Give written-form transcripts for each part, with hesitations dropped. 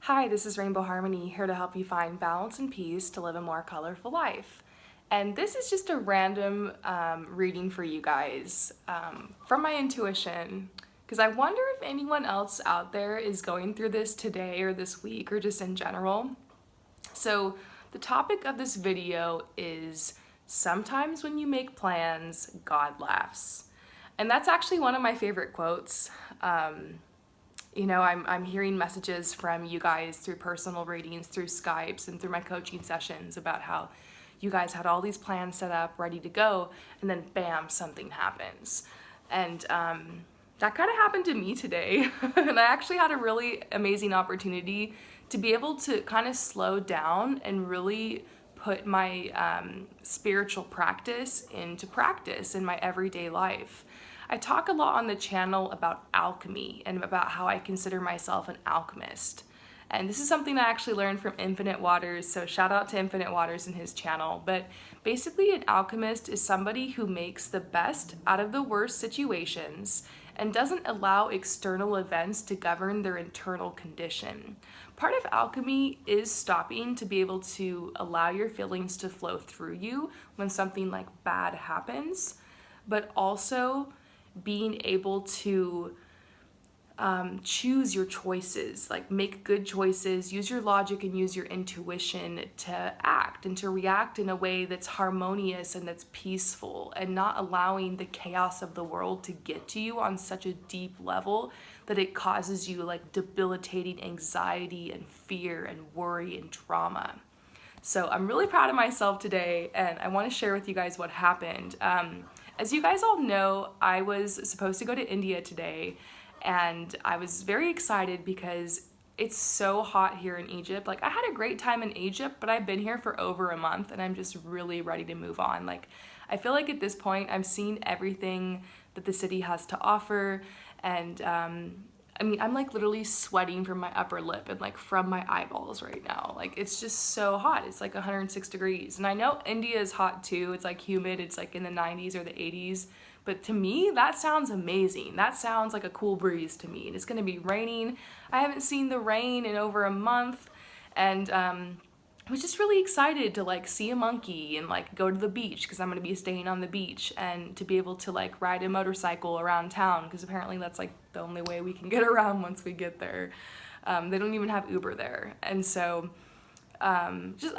Hi, this is Rainbow Harmony, here to help you find balance and peace to live a more colorful life. And this is just a random reading for you guys from my intuition, because I wonder if anyone else out there is going through this today or this week or just in general. So the topic of this video is sometimes when you make plans, God laughs. And that's actually one of my favorite quotes. I'm hearing messages from you guys through personal readings, through Skypes, and through my coaching sessions about how you guys had all these plans set up, ready to go, and then bam, something happens. And that kind of happened to me today. And I actually had a really amazing opportunity to be able to kind of slow down and really put my spiritual practice into practice in my everyday life. I talk a lot on the channel about alchemy and about how I consider myself an alchemist. And this is something I actually learned from Infinite Waters, so shout out to Infinite Waters and his channel. But basically an alchemist is somebody who makes the best out of the worst situations and doesn't allow external events to govern their internal condition. Part of alchemy is stopping to be able to allow your feelings to flow through you when something like bad happens, but also being able to choose your choices, like make good choices, use your logic and use your intuition to act and to react in a way that's harmonious and that's peaceful, and not allowing the chaos of the world to get to you on such a deep level that it causes you like debilitating anxiety and fear and worry and trauma. So I'm really proud of myself today, and I want to share with you guys what happened. As you guys all know, I was supposed to go to India today, and I was very excited because it's so hot here in Egypt. Like, I had a great time in Egypt, but I've been here for over a month and I'm just really ready to move on. Like, I feel like at this point I've seen everything that the city has to offer, and I'm like literally sweating from my upper lip and like from my eyeballs right now. Like, it's just so hot. It's like 106 degrees. And I know India is hot too. It's like humid. It's like in the 90s or the 80s. But to me, that sounds amazing. That sounds like a cool breeze to me. And it's gonna be raining. I haven't seen the rain in over a month. And I was just really excited to like see a monkey and like go to the beach, because I'm gonna be staying on the beach, and to be able to like ride a motorcycle around town, because apparently that's like the only way we can get around once we get there. They don't even have Uber there. And so I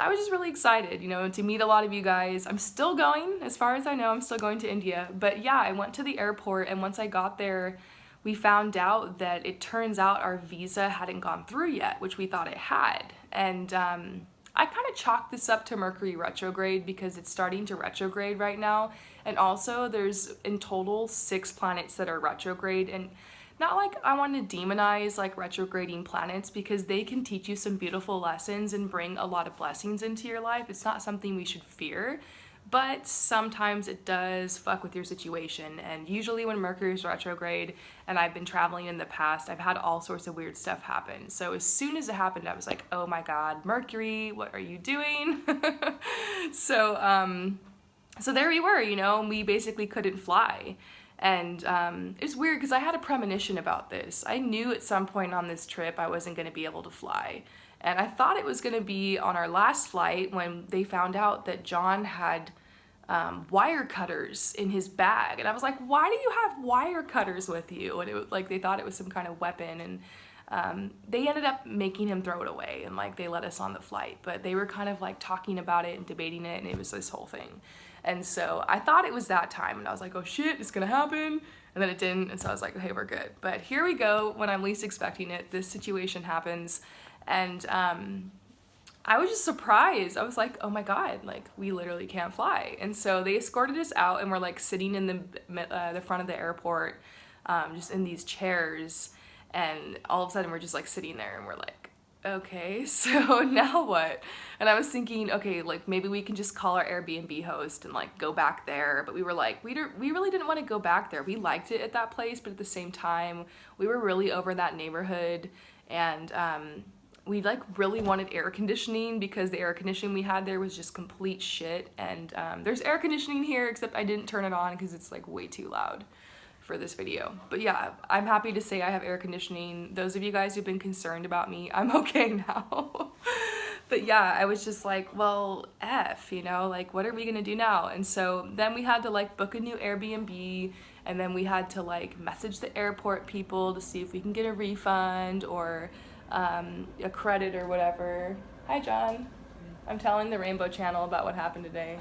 was just really excited, to meet a lot of you guys. I'm still going, as far as I know, I'm still going to India. But yeah, I went to the airport, and once I got there, we found out that it turns out our visa hadn't gone through yet, which we thought it had. And I kind of chalked this up to Mercury retrograde, because it's starting to retrograde right now. And also there's in total 6 planets that are retrograde. And not like I want to demonize like retrograding planets, because they can teach you some beautiful lessons and bring a lot of blessings into your life. It's not something we should fear, but sometimes it does fuck with your situation. And usually when Mercury is retrograde, and I've been traveling in the past, I've had all sorts of weird stuff happen. So as soon as it happened, I was like, oh my God, Mercury, what are you doing? So there we were, and we basically couldn't fly. And it's weird because I had a premonition about this. I knew at some point on this trip I wasn't going to be able to fly. And I thought it was going to be on our last flight, when they found out that John had wire cutters in his bag. And I was like, why do you have wire cutters with you? And it was like, they thought it was some kind of weapon. And they ended up making him throw it away, and like they let us on the flight. But they were kind of like talking about it and debating it, and it was this whole thing. And so I thought it was that time, and I was like, oh shit, it's gonna happen. And then it didn't, and so I was like, okay, we're good. But here we go, when I'm least expecting it, this situation happens. And I was just surprised. I was like, oh my God, like we literally can't fly. And so they escorted us out, and we're like sitting in the front of the airport, just in these chairs. And all of a sudden we're just like sitting there, and we're like, okay, so now what? And I was thinking, okay, like maybe we can just call our Airbnb host and like go back there. But we were like, we really didn't want to go back there. We liked it at that place, but at the same time, we were really over that neighborhood. And we like really wanted air conditioning, because the air conditioning we had there was just complete shit. And there's air conditioning here, except I didn't turn it on because it's like way too loud for this video. But yeah, I'm happy to say I have air conditioning. Those of you guys who've been concerned about me, I'm okay now. But yeah, I was just like, well, you know, like, what are we gonna do now? And so then we had to like book a new Airbnb, and then we had to like message the airport people to see if we can get a refund or a credit or whatever. Hi, John. I'm telling the Rainbow Channel about what happened today.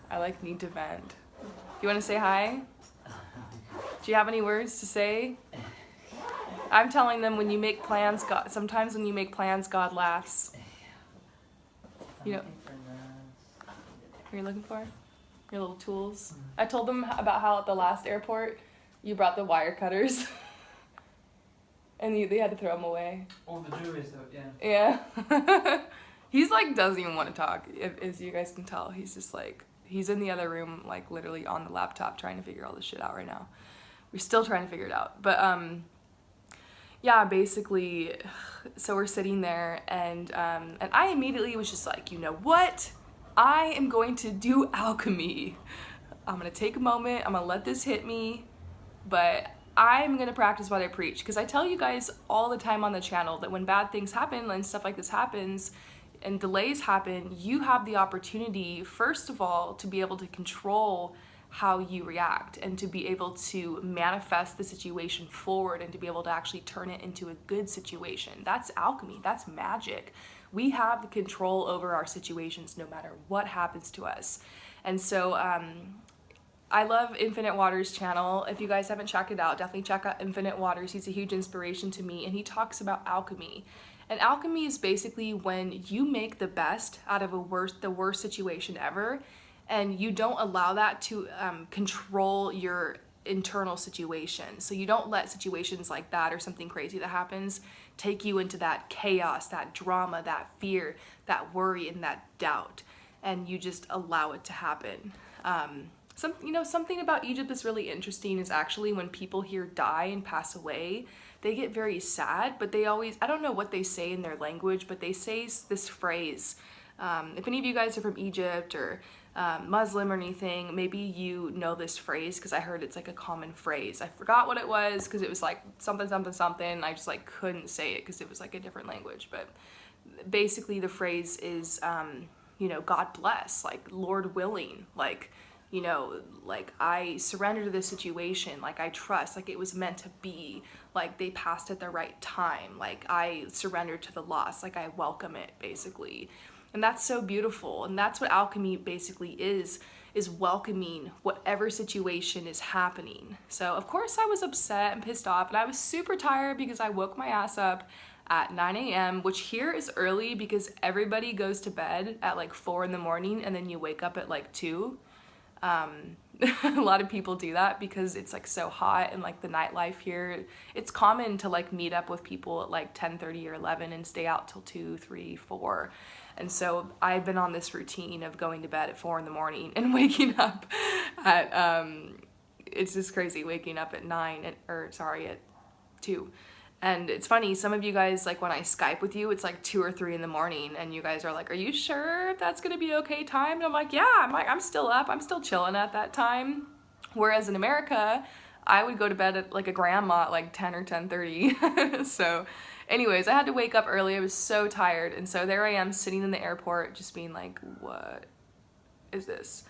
I like need to vent. Do you want to say hi? Do you have any words to say? I'm telling them when you make plans, God, sometimes when you make plans, God laughs. You know, what are you looking for? Your little tools? I told them about how at the last airport, you brought the wire cutters. And they had to throw them away. All the jewelry stuff, yeah. Yeah. He's like, doesn't even want to talk, as you guys can tell. He's just like, he's in the other room, like literally on the laptop trying to figure all this shit out right now. We're still trying to figure it out. But yeah, basically, so we're sitting there, and I immediately was just like, you know what? I am going to do alchemy. I'm gonna take a moment, I'm gonna let this hit me, but I'm gonna practice what I preach. Because I tell you guys all the time on the channel that when bad things happen and stuff like this happens and delays happen, you have the opportunity, first of all, to be able to control how you react and to be able to manifest the situation forward and to be able to actually turn it into a good situation. That's alchemy, that's magic. We have the control over our situations no matter what happens to us. And so I love Infinite Waters' channel. If you guys haven't checked it out, definitely check out Infinite Waters. He's a huge inspiration to me, and he talks about alchemy. And alchemy is basically when you make the best out of the worst situation ever, and you don't allow that to control your internal situation. So you don't let situations like that or something crazy that happens take you into that chaos, that drama, that fear, that worry, and that doubt, and you just allow it to happen. Something about Egypt that's really interesting is actually when people here die and pass away, they get very sad, but they always, I don't know what they say in their language, but they say this phrase. If any of you guys are from Egypt or Muslim or anything, maybe you know this phrase, because I heard it's like a common phrase. I forgot what it was because it was like something, something, something. I just like couldn't say it because it was like a different language. But basically the phrase is, God bless, like Lord willing, like, like I surrender to this situation, like I trust, like it was meant to be, like they passed at the right time, like I surrender to the loss, like I welcome it, basically. And that's so beautiful. And that's what alchemy basically is welcoming whatever situation is happening. So of course I was upset and pissed off, and I was super tired because I woke my ass up at 9 a.m., which here is early because everybody goes to bed at like 4 in the morning and then you wake up at like 2. A lot of people do that because it's like so hot, and like the nightlife here, it's common to like meet up with people at like 10:30 or 11 and stay out till 2, 3, 4. And so I've been on this routine of going to bed at 4 in the morning and waking up at, it's just crazy, waking up at 2. And it's funny, some of you guys, like when I Skype with you, it's like 2 or 3 in the morning, and you guys are like, are you sure that's gonna be okay time? And I'm like, yeah, I'm still up, I'm still chilling at that time. Whereas in America, I would go to bed at like a grandma at like 10 or 10:30. So anyways, I had to wake up early, I was so tired, and so there I am sitting in the airport just being like, what is this?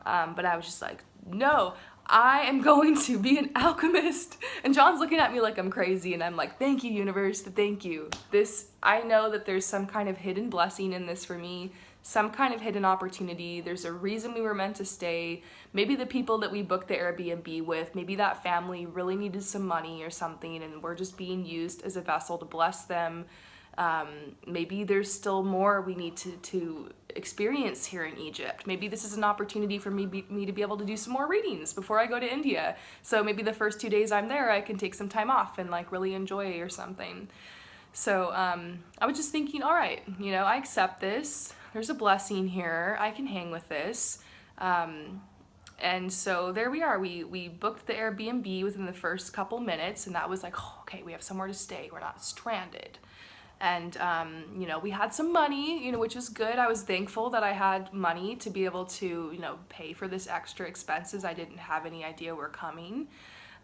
But I was just like, no, I am going to be an alchemist. And John's looking at me like I'm crazy, and I'm like, thank you, universe, thank you. I know that there's some kind of hidden blessing in this for me, some kind of hidden opportunity. There's a reason we were meant to stay. Maybe the people that we booked the Airbnb with, maybe that family really needed some money or something, and we're just being used as a vessel to bless them. Maybe there's still more we need to experience here in Egypt. Maybe this is an opportunity for me to be able to do some more readings before I go to India. So maybe the first 2 days I'm there, I can take some time off and like really enjoy or something. So I was just thinking, all right, I accept this. There's a blessing here. I can hang with this. And so there we are. We booked the Airbnb within the first couple minutes, and that was like, oh, okay, we have somewhere to stay. We're not stranded. And, we had some money, which was good. I was thankful that I had money to be able to, pay for this extra expenses I didn't have any idea were coming.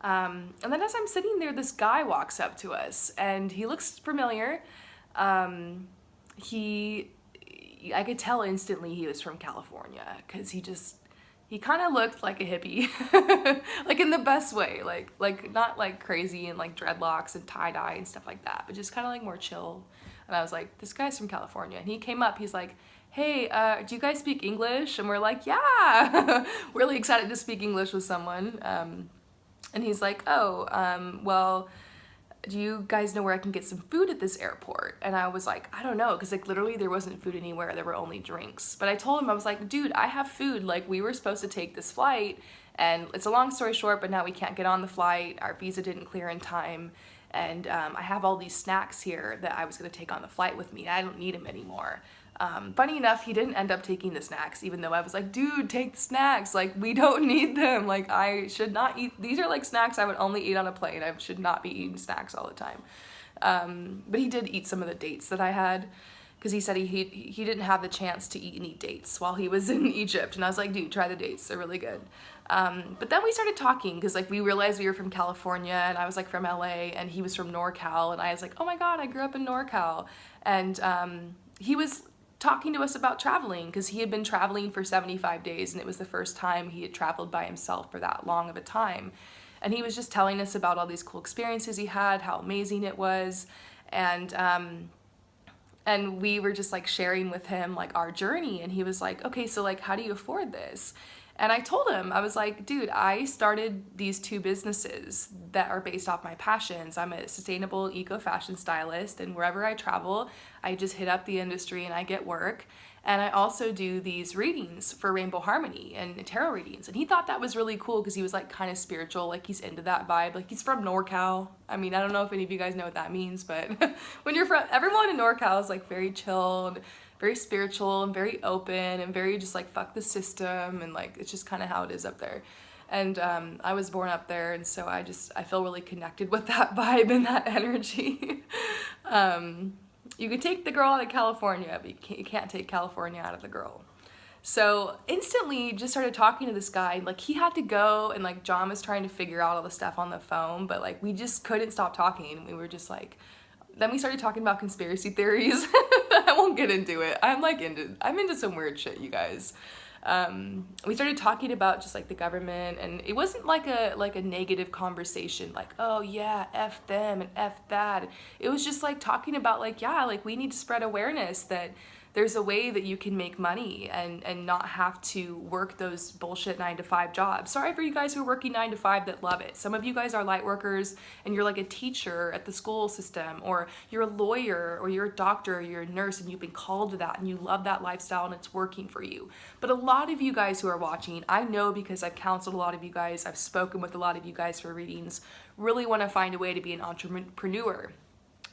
And then as I'm sitting there, this guy walks up to us, and he looks familiar. I could tell instantly he was from California, because he kind of looked like a hippie, like in the best way, like not like crazy and like dreadlocks and tie-dye and stuff like that, but just kind of like more chill. And I was like, this guy's from California. And he came up, he's like, hey, do you guys speak English? And we're like, yeah, really excited to speak English with someone. And he's like, oh, well, do you guys know where I can get some food at this airport? And I was like, I don't know, because like literally there wasn't food anywhere, there were only drinks. But I told him, I was like, dude, I have food. Like, we were supposed to take this flight, and it's a long story short, but now we can't get on the flight. Our visa didn't clear in time, and I have all these snacks here that I was going to take on the flight with me. I don't need them anymore. Funny enough, he didn't end up taking the snacks, even though I was like, dude, take the snacks. Like, we don't need them. Like, I should not eat. These are like snacks I would only eat on a plane. I should not be eating snacks all the time. But he did eat some of the dates that I had, because he said he didn't have the chance to eat any dates while he was in Egypt. And I was like, dude, try the dates. They're really good. But then we started talking, because like we realized we were from California, and I was like from LA, and he was from NorCal. And I was like, oh my God, I grew up in NorCal. And he was talking to us about traveling, because he had been traveling for 75 days, and it was the first time he had traveled by himself for that long of a time. And he was just telling us about all these cool experiences he had, how amazing it was. And we were just like sharing with him like our journey, and he was like, okay, so like, how do you afford this? And I told him, I was like, dude, I started these 2 businesses that are based off my passions. I'm a sustainable eco-fashion stylist, and wherever I travel, I just hit up the industry and I get work. And I also do these readings for Rainbow Harmony and tarot readings. And he thought that was really cool, because he was like kind of spiritual, like he's into that vibe. Like, he's from NorCal. I mean, I don't know if any of you guys know what that means, but when you're from, everyone in NorCal is like very chill and very spiritual and very open and very just like fuck the system, and like it's just kind of how it is up there. And I was born up there, and so I feel really connected with that vibe and that energy. You can take the girl out of California, but you can't take California out of the girl. So instantly just started talking to this guy. Like, he had to go, and like John was trying to figure out all the stuff on the phone, but like we just couldn't stop talking. We were just like, then we started talking about conspiracy theories. I won't get into it. I'm into some weird shit, you guys. We started talking about just like the government, and it wasn't like a negative conversation, like, oh yeah, F them and F that. It was just like talking about like, yeah, like we need to spread awareness that there's a way that you can make money and not have to work those bullshit 9-to-5 jobs. Sorry for you guys who are working 9-to-5 that love it. Some of you guys are light workers, and you're like a teacher at the school system, or you're a lawyer, or you're a doctor, or you're a nurse, and you've been called to that, and you love that lifestyle, and it's working for you. But a lot of you guys who are watching, I know, because I've counseled a lot of you guys, I've spoken with a lot of you guys for readings, really want to find a way to be an entrepreneur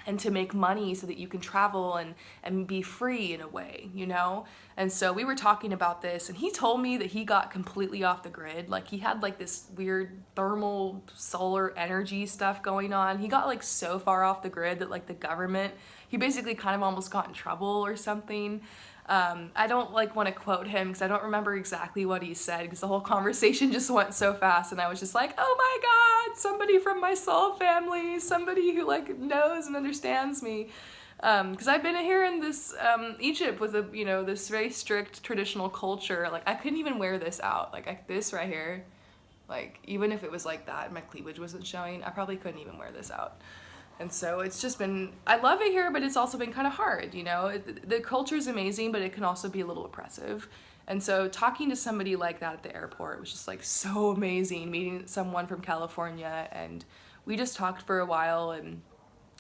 and to make money so that you can travel and be free in a way, you know? And so we were talking about this, and he told me that he got completely off the grid. Like, he had like this weird thermal solar energy stuff going on. He got like so far off the grid that like the government, he basically kind of almost got in trouble or something. I don't like want to quote him, because I don't remember exactly what he said, because the whole conversation just went so fast, and I was just like, oh my God, somebody from my soul family, somebody who like knows and understands me. Because I've been here in this Egypt with a, you know, this very strict traditional culture. Like, I couldn't even wear this out, like this right here. Like, even if it was like that, my cleavage wasn't showing, I probably couldn't even wear this out. And so it's just been, I love it here, but it's also been kind of hard, you know? The culture is amazing, but it can also be a little oppressive. And so talking to somebody like that at the airport was just like so amazing, meeting someone from California. And we just talked for a while, and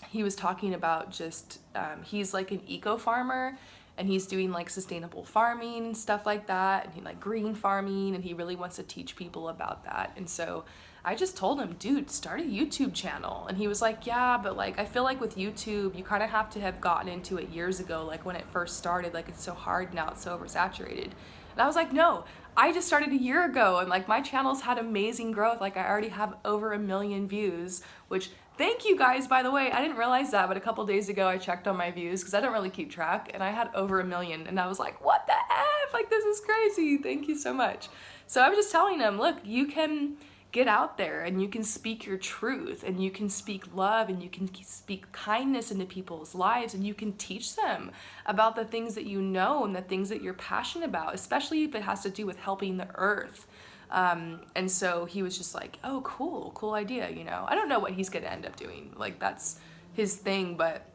he was talking about just, he's like an eco farmer, and he's doing like sustainable farming and stuff like that, and he like green farming, and he really wants to teach people about that. And so I just told him, dude, start a YouTube channel. And he was like, yeah, but like, I feel like with YouTube, you kind of have to have gotten into it years ago, like when it first started, like it's so hard now, it's so oversaturated. And I was like, no, I just started a year ago, and like my channel's had amazing growth. Like, I already have over 1 million views, which, thank you guys, by the way. I didn't realize that, but a couple days ago I checked on my views, because I don't really keep track, and I had over 1 million, and I was like, what the F? Like, this is crazy. Thank you so much. So I was just telling him, look, you can get out there and you can speak your truth and you can speak love and you can speak kindness into people's lives and you can teach them about the things that you know and the things that you're passionate about, especially if it has to do with helping the earth. And so he was just like, oh, cool idea, you know. I don't know what he's gonna end up doing. Like, that's his thing, but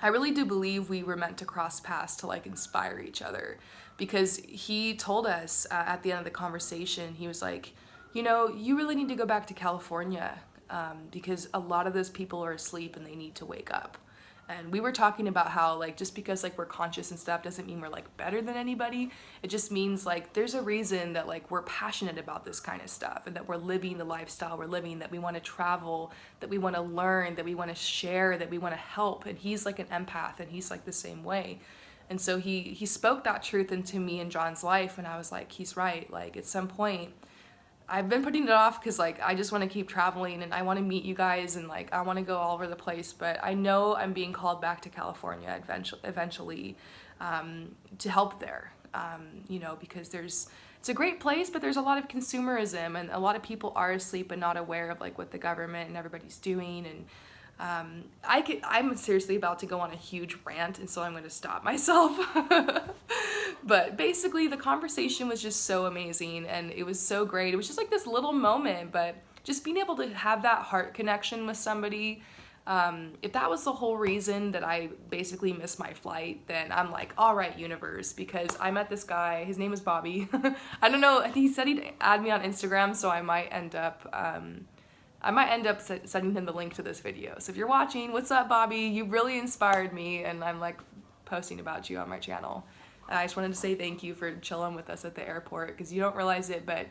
I really do believe we were meant to cross paths to like inspire each other, because he told us at the end of the conversation, he was like, you know, you really need to go back to California because a lot of those people are asleep and they need to wake up. And we were talking about how like just because like we're conscious and stuff doesn't mean we're like better than anybody. It just means like there's a reason that like we're passionate about this kind of stuff and that we're living the lifestyle we're living, that we want to travel, that we want to learn, that we want to share, that we want to help. And he's like an empath and he's like the same way. And so he spoke that truth into me and John's life, and I was like, he's right. Like at some point, I've been putting it off because like I just want to keep traveling and I want to meet you guys and like I want to go all over the place, but I know I'm being called back to California eventually to help there, you know, because it's a great place, but there's a lot of consumerism and a lot of people are asleep and not aware of like what the government and everybody's doing. And I'm seriously about to go on a huge rant, and so I'm going to stop myself. But basically the conversation was just so amazing and it was so great. It was just like this little moment, but just being able to have that heart connection with somebody, if that was the whole reason that I basically missed my flight, then I'm like, all right, universe, because I met this guy, his name is Bobby. I don't know, he said he'd add me on Instagram, so I might end up sending him the link to this video. So if you're watching, what's up, Bobby? You really inspired me, and I'm like posting about you on my channel. I just wanted to say thank you for chilling with us at the airport, because you don't realize it, but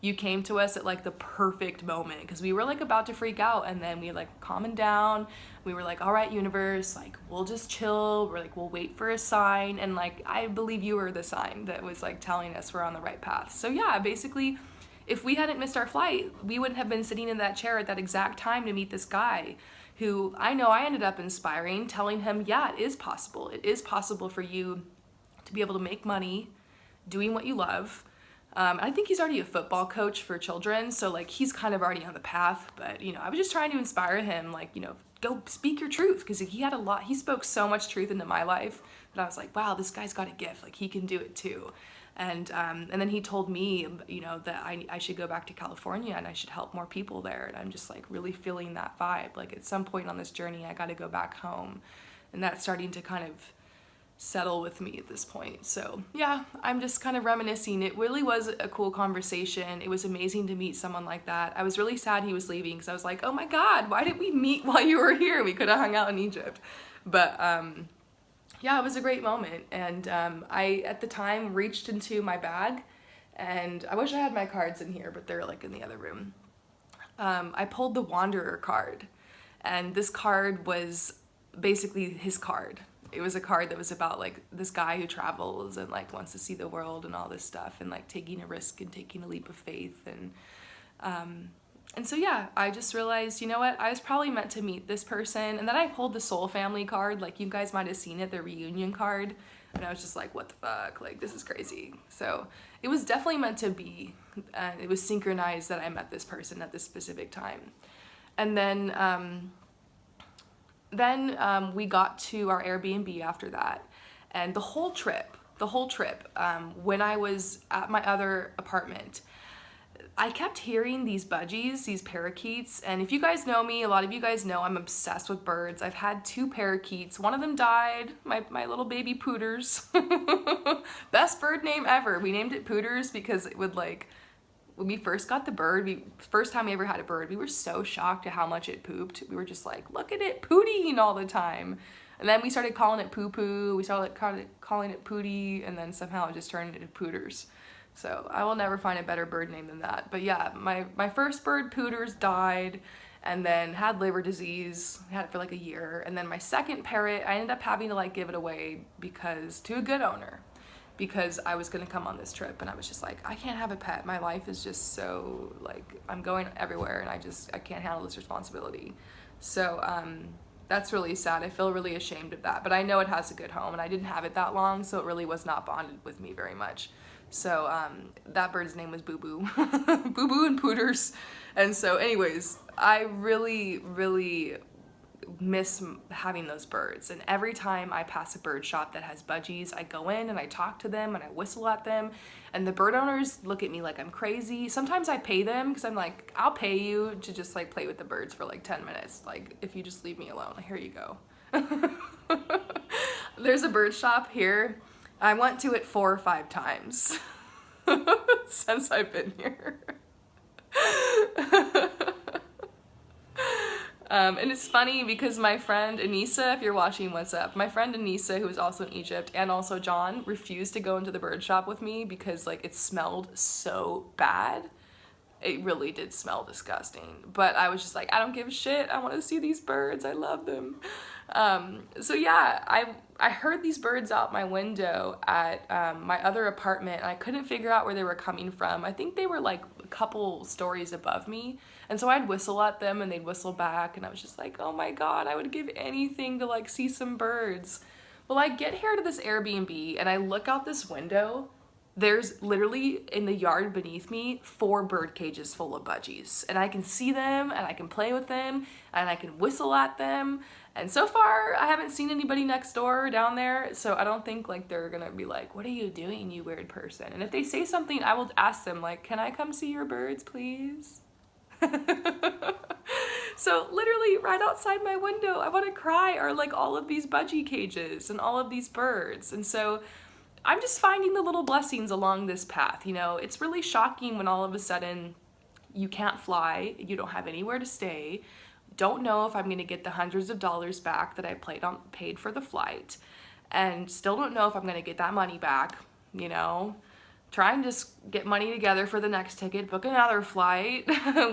you came to us at like the perfect moment, because we were like about to freak out, and then we like calmed down. We were like, all right, universe, like we'll just chill. We're like, we'll wait for a sign. And like, I believe you were the sign that was like telling us we're on the right path. So yeah, basically, if we hadn't missed our flight, we wouldn't have been sitting in that chair at that exact time to meet this guy who I know I ended up inspiring, telling him, yeah, it is possible. It is possible for you to be able to make money doing what you love. I think he's already a football coach for children, so like he's kind of already on the path, but you know, I was just trying to inspire him, like, you know, go speak your truth, because he spoke so much truth into my life that I was like, wow, this guy's got a gift, like he can do it too. And then he told me, you know, that I should go back to California and I should help more people there. And I'm just like really feeling that vibe. Like at some point on this journey, I got to go back home, and that's starting to kind of settle with me at this point. So yeah, I'm just kind of reminiscing. It really was a cool conversation. It was amazing to meet someone like that. I was really sad he was leaving, because I was like, oh my God, why didn't we meet while you were here? We could have hung out in Egypt. But yeah, it was a great moment. And I, at the time, reached into my bag, and I wish I had my cards in here, but they're like in the other room. I pulled the Wanderer card, and this card was basically his card. It was a card that was about like this guy who travels and like wants to see the world and all this stuff, and like taking a risk and taking a leap of faith. And so yeah, I just realized, you know what, I was probably meant to meet this person. And then I pulled the Soul Family card, like you guys might have seen it, the reunion card. And I was just like, what the fuck, like this is crazy. So it was definitely meant to be. It was synchronized that I met this person at this specific time. And then we got to our Airbnb after that. And the whole trip, when I was at my other apartment, I kept hearing these budgies, these parakeets. And if you guys know me, a lot of you guys know I'm obsessed with birds. I've had 2 parakeets. One of them died, my little baby Pooters. Best bird name ever. We named it Pooters because it would like, when we first got the bird, first time we ever had a bird, we were so shocked at how much it pooped. We were just like, look at it pooting all the time. And then we started calling it poo-poo, we started calling it pootie, and then somehow it just turned into Pooters. So I will never find a better bird name than that. But yeah, my first bird, Pooters, died and then had liver disease. I had it for like a year. And then my second parrot, I ended up having to like give it away to a good owner, because I was gonna come on this trip and I was just like, I can't have a pet. My life is just so like, I'm going everywhere and I can't handle this responsibility. So that's really sad. I feel really ashamed of that, but I know it has a good home, and I didn't have it that long, so it really was not bonded with me very much. So that bird's name was Boo Boo. Boo Boo and Pooters. And so anyways, I really, really miss having those birds. And every time I pass a bird shop that has budgies, I go in and I talk to them and I whistle at them. And the bird owners look at me like I'm crazy. Sometimes I pay them because I'm like, I'll pay you to just like play with the birds for like 10 minutes. Like if you just leave me alone, here you go. There's a bird shop here. I went to it 4 or 5 times since I've been here. And it's funny because my friend Anissa, if you're watching, what's up? My friend Anissa, who is also in Egypt, and also John, refused to go into the bird shop with me because like it smelled so bad. It really did smell disgusting. But I was just like, I don't give a shit. I want to see these birds. I love them. So yeah, I heard these birds out my window at my other apartment, and I couldn't figure out where they were coming from. I think they were like a couple stories above me. And so I'd whistle at them and they'd whistle back, and I was just like, oh my God, I would give anything to like see some birds. Well, I get here to this Airbnb and I look out this window. There's literally in the yard beneath me 4 bird cages full of budgies, and I can see them and I can play with them and I can whistle at them. And so far I haven't seen anybody next door down there, so I don't think like they're gonna be like, what are you doing, you weird person? And if they say something, I will ask them like, can I come see your birds, please? So literally right outside my window, I want to cry, are like all of these budgie cages and all of these birds. And so I'm just finding the little blessings along this path. You know, it's really shocking when all of a sudden you can't fly, you don't have anywhere to stay, don't know if I'm going to get the hundreds of dollars back that I paid for the flight, and still don't know if I'm going to get that money back, you know. Try and just get money together for the next ticket, book another flight.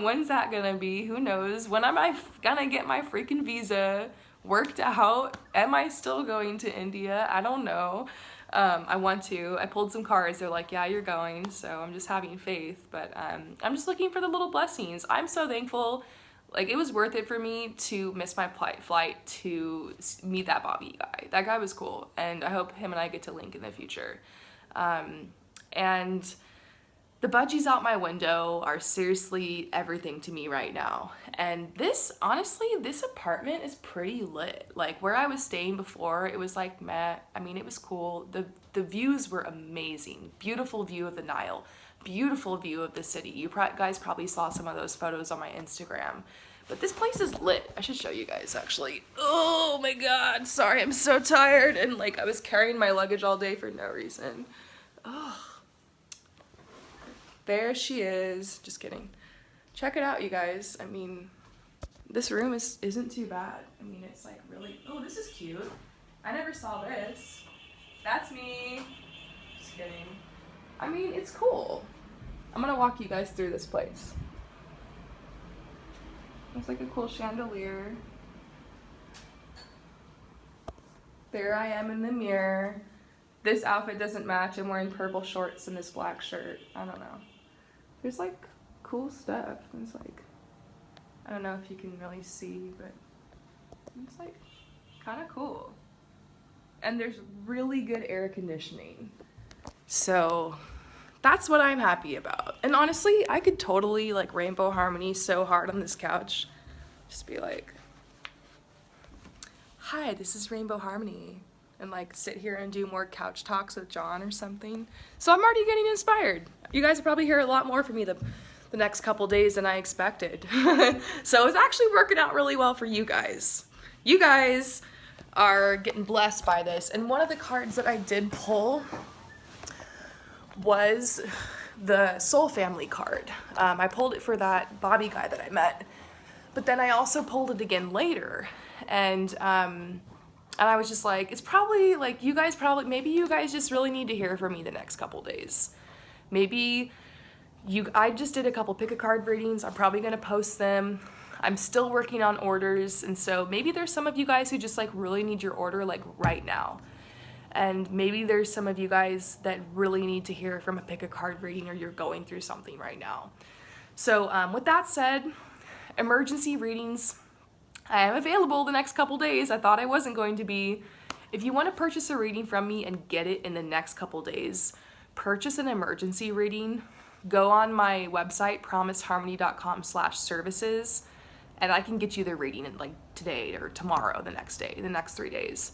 When's that gonna be? Who knows? When am I gonna get my freaking visa worked out? Am I still going to India? I don't know. I want to. I pulled some cards. They're like, yeah, you're going. So I'm just having faith. But I'm just looking for the little blessings. I'm so thankful. Like, it was worth it for me to miss my flight to meet that Bobby guy. That guy was cool. And I hope him and I get to link in the future. And the budgies out my window are seriously everything to me right now. And this, honestly, this apartment is pretty lit. Like where I was staying before, it was like meh. I mean, it was cool. The views were amazing. Beautiful view of the Nile. Beautiful view of the city. You guys probably saw some of those photos on my Instagram. But this place is lit. I should show you guys actually. Oh my God, sorry, I'm so tired. And like I was carrying my luggage all day for no reason. Oh. There she is. Just kidding. Check it out, you guys. I mean, this room isn't too bad. I mean, it's like really, oh, this is cute. I never saw this. That's me. Just kidding. I mean, it's cool. I'm gonna walk you guys through this place. It's like a cool chandelier. There I am in the mirror. This outfit doesn't match. I'm wearing purple shorts and this black shirt. I don't know. There's like cool stuff. It's like, I don't know if you can really see, but it's like kind of cool. And there's really good air conditioning. So that's what I'm happy about. And honestly, I could totally like Rainbow Harmony so hard on this couch. Just be like, hi, this is Rainbow Harmony. And like sit here and do more couch talks with John or something. So I'm already getting inspired. You guys will probably hear a lot more from me the next couple days than I expected. So it's actually working out really well for you guys. You guys are getting blessed by this. And one of the cards that I did pull was the Soul Family card. I pulled it for that Bobby guy that I met. But then I also pulled it again later. And I was just like, it's probably like maybe you guys just really need to hear from me the next couple days. Maybe I just did a couple pick a card readings. I'm probably gonna post them. I'm still working on orders. And so maybe there's some of you guys who just like really need your order like right now. And maybe there's some of you guys that really need to hear from a pick a card reading, or you're going through something right now. So with that said, emergency readings, I am available the next couple days. I thought I wasn't going to be. If you want to purchase a reading from me and get it in the next couple days, purchase an emergency reading. Go on my website, promiseharmony.com/services, and I can get you the reading in like today or tomorrow, the next day, the next 3 days.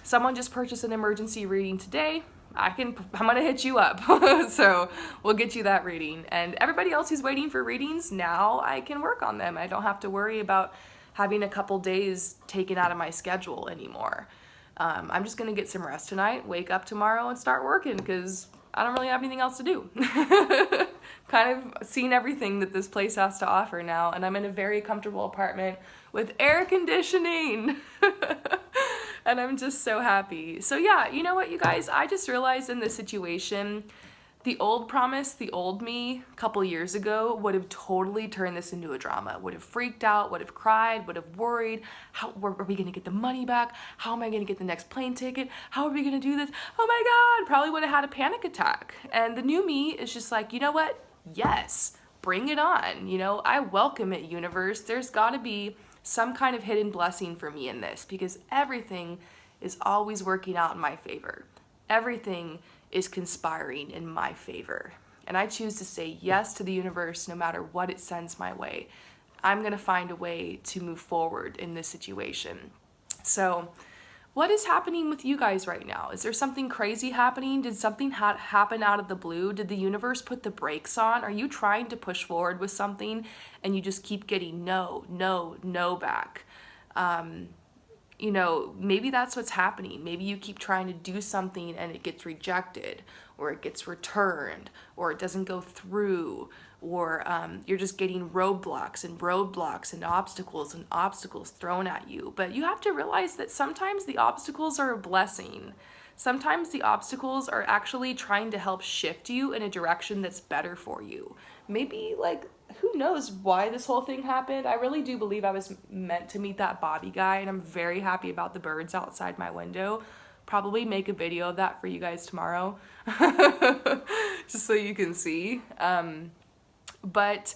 Someone just purchased an emergency reading today. I'm gonna hit you up. So we'll get you that reading. And everybody else who's waiting for readings, now I can work on them. I don't have to worry about having a couple days taken out of my schedule anymore. I'm just gonna get some rest tonight, wake up tomorrow and start working because I don't really have anything else to do. Kind of seen everything that this place has to offer now, and I'm in a very comfortable apartment with air conditioning. And I'm just so happy. So yeah, you know what, you guys? I just realized in this situation, the old Promise, the old me, a couple years ago would have totally turned this into a drama. Would have freaked out, would have cried, would have worried. How are we gonna get the money back? How am I gonna get the next plane ticket? How are we gonna do this? Oh my God, probably would have had a panic attack. And the new me is just like, you know what? Yes, bring it on. You know, I welcome it, universe. There's gotta be some kind of hidden blessing for me in this because everything is always working out in my favor. Everything is conspiring in my favor. And I choose to say yes to the universe no matter what it sends my way. I'm gonna find a way to move forward in this situation. So what is happening with you guys right now? Is there something crazy happening? Did something happen out of the blue? Did the universe put the brakes on? Are you trying to push forward with something and you just keep getting no, no, no back? You know, maybe that's what's happening. Maybe you keep trying to do something and it gets rejected, or it gets returned, or it doesn't go through, or you're just getting roadblocks and obstacles thrown at you. But you have to realize that sometimes the obstacles are a blessing. Sometimes the obstacles are actually trying to help shift you in a direction that's better for you. Maybe, like, who knows why this whole thing happened? I really do believe I was meant to meet that Bobby guy, and I'm very happy about the birds outside my window. Probably make a video of that for you guys tomorrow, just so you can see. But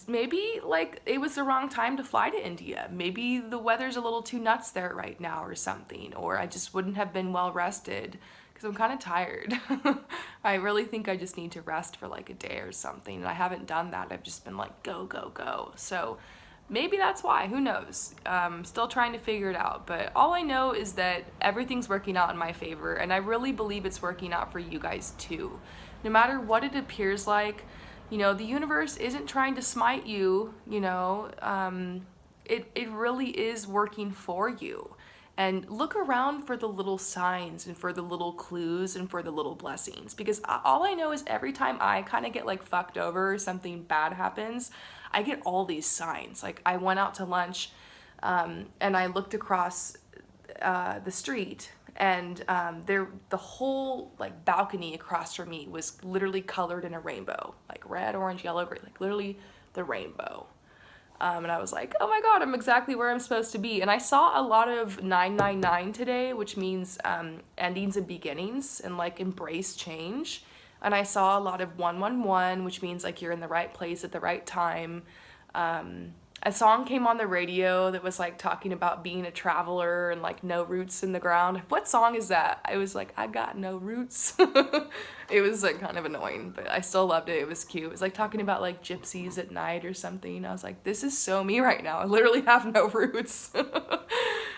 maybe, like, it was the wrong time to fly to India. Maybe the weather's a little too nuts there right now or something, or I just wouldn't have been well rested because I'm kind of tired. I really think I just need to rest for like a day or something, and I haven't done that. I've just been like, go, go, go. So maybe that's why, who knows? Still trying to figure it out, but all I know is that everything's working out in my favor, and I really believe it's working out for you guys too. No matter what it appears like, you know, the universe isn't trying to smite you, you know, it really is working for you. And look around for the little signs and for the little clues and for the little blessings, because all I know is every time I kind of get like fucked over or something bad happens, I get all these signs. Like I went out to lunch and I looked across the street, and the whole like balcony across from me was literally colored in a rainbow, like red, orange, yellow, green, like literally the rainbow. And I was like, oh my God, I'm exactly where I'm supposed to be. And I saw a lot of 999 today, which means endings and beginnings, and like embrace change. And I saw a lot of 111, which means like you're in the right place at the right time. A song came on the radio that was like talking about being a traveler and like no roots in the ground. What song is that? I was like, I got no roots. It was like kind of annoying, but I still loved it. It was cute. It was like talking about like gypsies at night or something. I was like, this is so me right now. I literally have no roots.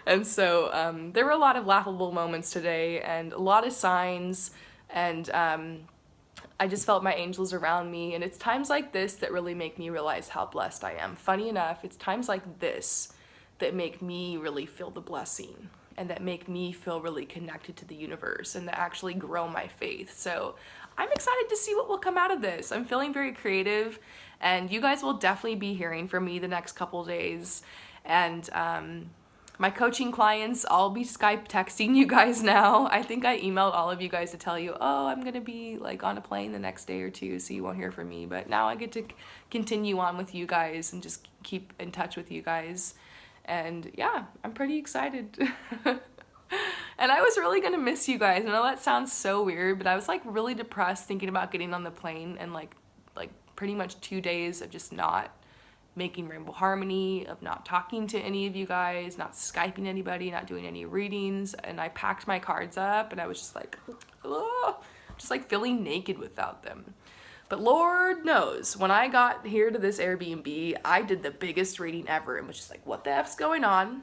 And so there were a lot of laughable moments today and a lot of signs, and I just felt my angels around me, and it's times like this that really make me realize how blessed I am. Funny enough, it's times like this that make me really feel the blessing, and that make me feel really connected to the universe, and that actually grow my faith. So I'm excited to see what will come out of this. I'm feeling very creative, and you guys will definitely be hearing from me the next couple days. And my coaching clients, I'll be Skype texting you guys now. I think I emailed all of you guys to tell you, oh, I'm gonna be like on a plane the next day or two, so you won't hear from me. But now I get to continue on with you guys and just keep in touch with you guys. And yeah, I'm pretty excited. And I was really gonna miss you guys. I know that sounds so weird, but I was like really depressed thinking about getting on the plane, and like pretty much 2 days of just not making Rainbow Harmony, of not talking to any of you guys, not Skyping anybody, not doing any readings. And I packed my cards up and I was just like, oh, just like feeling naked without them. But Lord knows, when I got here to this Airbnb, I did the biggest reading ever and was just like, what the F's going on?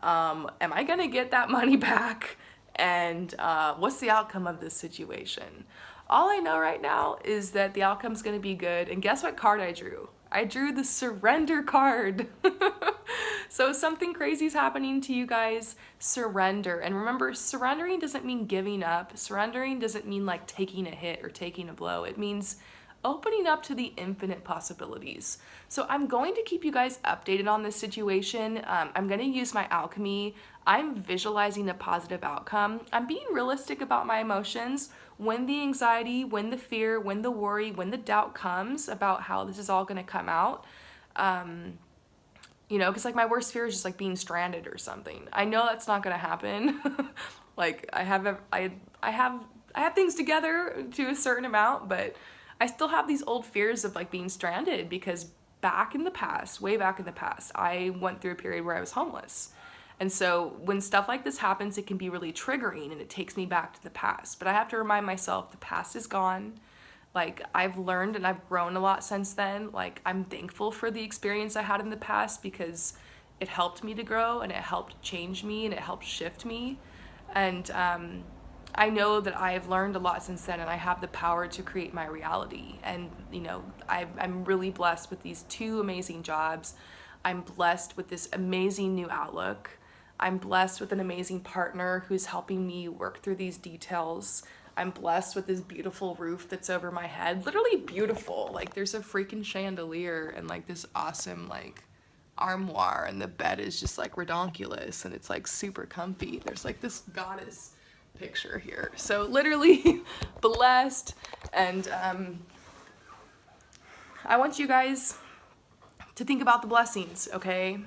Am I gonna get that money back? And what's the outcome of this situation? All I know right now is that the outcome's gonna be good. And guess what card I drew? I drew the surrender card. So if something crazy is happening to you guys, surrender. And remember, surrendering doesn't mean giving up. Surrendering doesn't mean like taking a hit or taking a blow. It means opening up to the infinite possibilities. So I'm going to keep you guys updated on this situation. I'm going to use my alchemy. I'm visualizing a positive outcome. I'm being realistic about my emotions. When the anxiety, when the fear, when the worry, when the doubt comes about how this is all going to come out, you know, because like my worst fear is just like being stranded or something. I know that's not going to happen. Like I have things together to a certain amount, but I still have these old fears of like being stranded because back in the past, way back in the past, I went through a period where I was homeless. And so when stuff like this happens, it can be really triggering and it takes me back to the past. But I have to remind myself the past is gone. Like I've learned and I've grown a lot since then. Like I'm thankful for the experience I had in the past because it helped me to grow and it helped change me and it helped shift me. And I know that I've learned a lot since then and I have the power to create my reality. And, you know, I'm really blessed with these 2 amazing jobs. I'm blessed with this amazing new outlook. I'm blessed with an amazing partner who's helping me work through these details. I'm blessed with this beautiful roof that's over my head. Literally beautiful. Like there's a freaking chandelier and like this awesome like armoire and the bed is just like redonkulous and it's like super comfy. There's like this goddess picture here. So literally blessed. And I want you guys to think about the blessings, okay?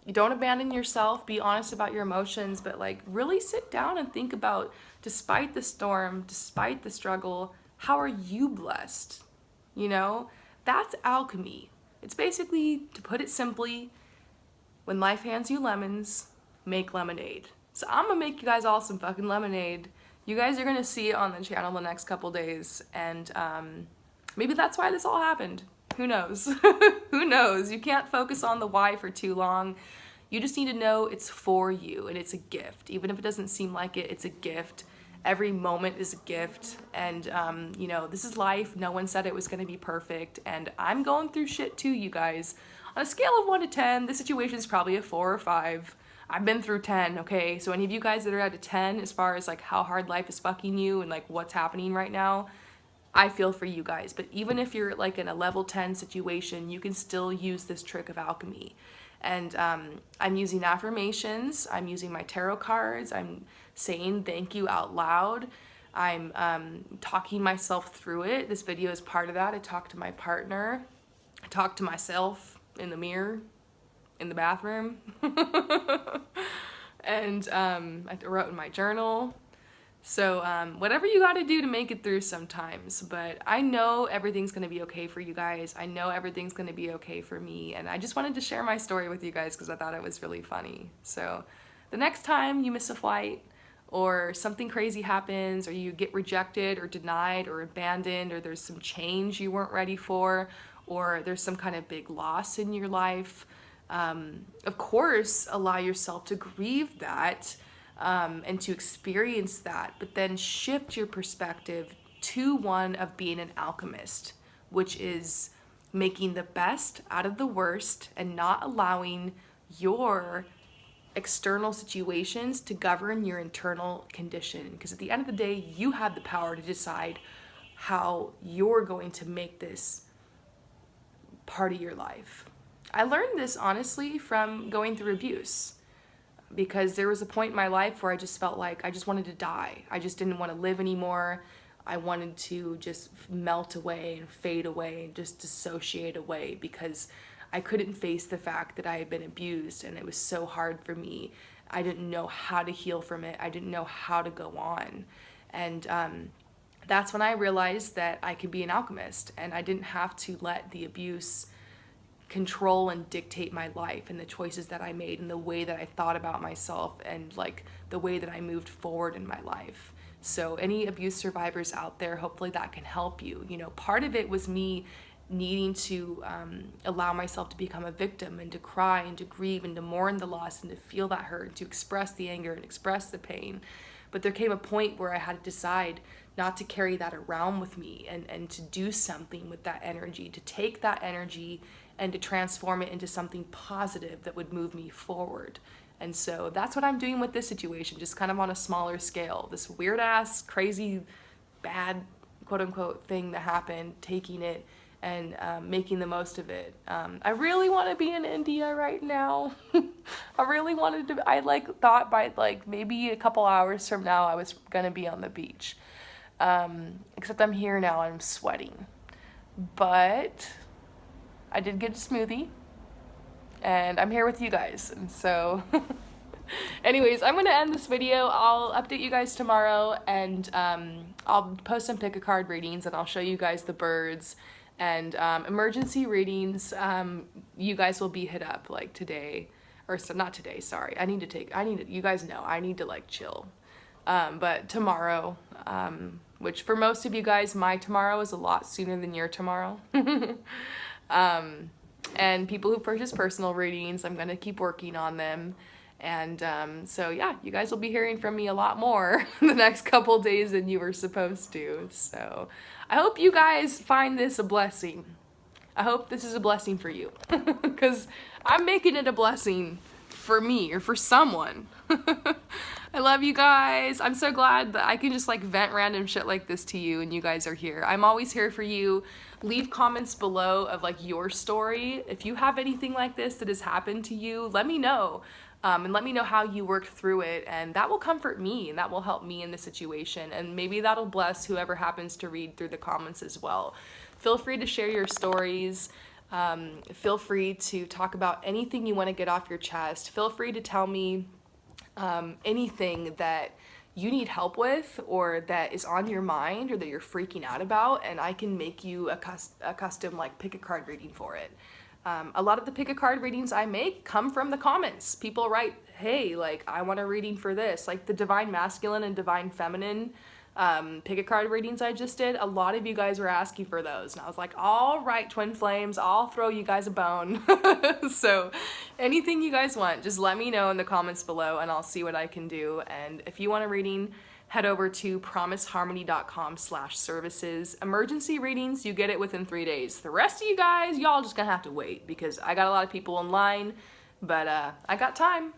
You don't abandon yourself, be honest about your emotions, but like really sit down and think about, despite the storm, despite the struggle, how are you blessed? You know, that's alchemy. It's basically, to put it simply, when life hands you lemons, make lemonade. So I'm gonna make you guys all some fucking lemonade. You guys are gonna see it on the channel the next couple days, and maybe that's why this all happened. Who knows? Who knows? You can't focus on the why for too long. You just need to know it's for you and it's a gift. Even if it doesn't seem like it, it's a gift. Every moment is a gift. And, you know, this is life. No one said it was going to be perfect. And I'm going through shit too, you guys. On a scale of 1 to 10, this situation is probably a 4 or 5. I've been through 10, okay? So any of you guys that are at a 10 as far as like how hard life is fucking you and like what's happening right now, I feel for you guys. But even if you're like in a level 10 situation, you can still use this trick of alchemy. And I'm using affirmations, I'm using my tarot cards, I'm saying thank you out loud, I'm talking myself through it. This video is part of that. I talk to my partner, I talk to myself in the mirror, in the bathroom, and I wrote in my journal. So whatever you got to do to make it through sometimes, but I know everything's going to be okay for you guys. I know everything's going to be okay for me, and I just wanted to share my story with you guys because I thought it was really funny. So the next time you miss a flight or something crazy happens or you get rejected or denied or abandoned or there's some change you weren't ready for or there's some kind of big loss in your life, of course, allow yourself to grieve that. And to experience that, but then shift your perspective to one of being an alchemist, which is making the best out of the worst and not allowing your external situations to govern your internal condition. Because at the end of the day, you have the power to decide how you're going to make this part of your life. I learned this honestly from going through abuse. Because there was a point in my life where I just felt like I just wanted to die. I just didn't want to live anymore. I wanted to just melt away and fade away and just dissociate away because I couldn't face the fact that I had been abused and it was so hard for me. I didn't know how to heal from it. I didn't know how to go on. And that's when I realized that I could be an alchemist and I didn't have to let the abuse control and dictate my life and the choices that I made and the way that I thought about myself and like the way that I moved forward in my life. So any abuse survivors out there, hopefully that can help you. You know, part of it was me needing to allow myself to become a victim and to cry and to grieve and to mourn the loss and to feel that hurt and to express the anger and express the pain. But there came a point where I had to decide not to carry that around with me and to do something with that energy, to take that energy and to transform it into something positive that would move me forward. And so that's what I'm doing with this situation, just kind of on a smaller scale. This weird ass, crazy, bad, quote unquote, thing that happened, taking it and making the most of it. I really want to be in India right now. I really wanted to, I thought by maybe a couple hours from now I was gonna be on the beach. Except I'm here now, I'm sweating. But I did get a smoothie and I'm here with you guys. And so anyways, I'm gonna end this video. I'll update you guys tomorrow and I'll post some pick a card readings and I'll show you guys the birds. And emergency readings, you guys will be hit up today, or so not today, sorry. You guys know, I need to chill. But tomorrow, which for most of you guys, my tomorrow is a lot sooner than your tomorrow. And people who purchase personal readings, I'm gonna keep working on them. And so yeah, you guys will be hearing from me a lot more the next couple days than you were supposed to. So I hope you guys find this a blessing. I hope this is a blessing for you because I'm making it a blessing for me or for someone. I love you guys. I'm so glad that I can just vent random shit like this to you and you guys are here. I'm always here for you. Leave comments below of your story. If you have anything like this that has happened to you, let me know. And let me know how you worked through it, and that will comfort me and that will help me in the situation, and maybe that'll bless whoever happens to read through the comments as well. Feel free to share your stories. Feel free to talk about anything you want to get off your chest. Feel free to tell me anything that you need help with or that is on your mind or that you're freaking out about, and I can make you a custom pick a card reading for it. A lot of the pick a card readings I make come from the comments. People write, hey, I want a reading for this. The Divine Masculine and Divine Feminine pick a card readings I just did. A lot of you guys were asking for those. And I was like, all right, Twin Flames, I'll throw you guys a bone. So anything you guys want, just let me know in the comments below and I'll see what I can do. And if you want a reading, head over to promiseharmony.com/services. Emergency readings, you get it within 3 days. The rest of you guys, y'all just gonna have to wait because I got a lot of people in line, but I got time.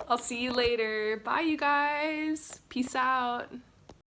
I'll see you later. Bye, you guys. Peace out.